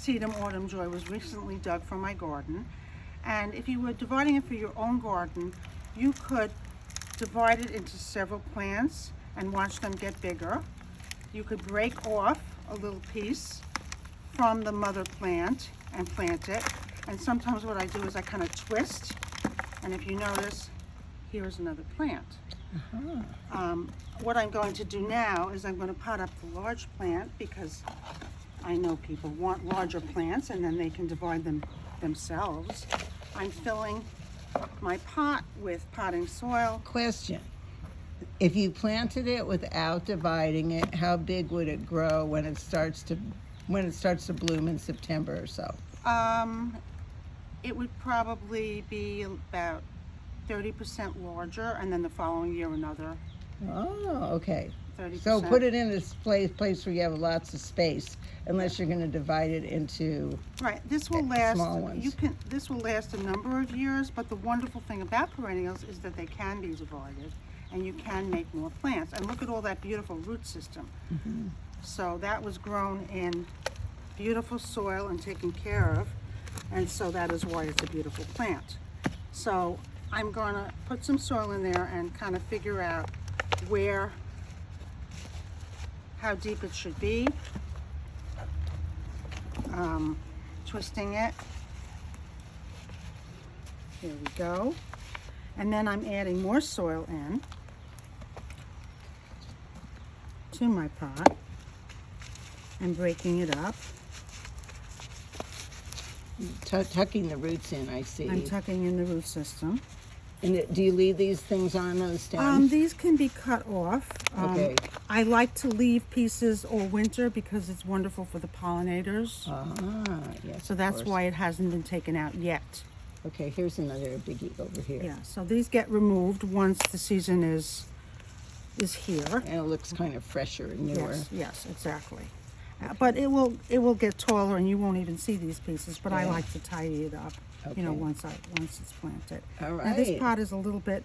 sedum autumn joy was recently dug from my garden. And if you were dividing it for your own garden, you could divide it into several plants and watch them get bigger. You could break off a little piece from the mother plant and plant it. And sometimes what I do is I kind of twist, and if you notice, here's another plant. What I'm going to do now is I'm going to pot up the large plant, because I know people want larger plants and then they can divide them themselves. I'm filling my pot with potting soil. Question. If you planted it without dividing it, how big would it grow when it starts to bloom in September or so? It would probably be about 30% larger, and then the following year another Oh, okay. 30%. So put it in this place where you have lots of space, unless you're going to divide it into Right. This will last. small ones. This will last a number of years. But the wonderful thing about perennials is that they can be divided, and you can make more plants. And look at all that beautiful root system. So that was grown in beautiful soil and taken care of, and so that is why it's a beautiful plant. So I'm going to put some soil in there and kind of figure out how deep it should be. Twisting it. Here we go. And then I'm adding more soil in to my pot and breaking it up. Tucking the roots in, I see. I'm tucking in the root system. And do you leave these things on those stems? These can be cut off. Okay. I like to leave pieces all winter because it's wonderful for the pollinators. Yes. So that's why it hasn't been taken out yet. Okay, here's another biggie over here. Yeah, so these get removed once the season is here. And it looks kind of fresher and newer. Yes, exactly. But it will get taller, and you won't even see these pieces. But I like to tidy it up, once it's planted. All right. Now this pot is a little bit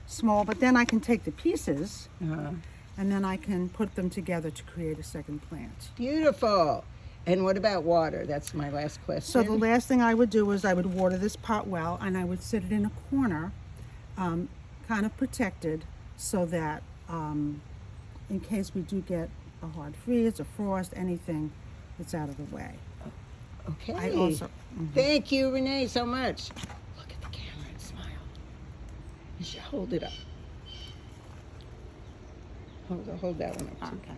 small, but then I can take the pieces and then I can put them together to create a second plant. Beautiful. And what about water? That's my last question. So the last thing I would do is I would water this pot well, and I would sit it in a corner, kind of protected, so that in case we do get a hard freeze, a frost, anything, it's out of the way. Okay. I also, Thank you, Renee, so much. Look at the camera and smile. You should hold it up. Hold that one up too. Okay.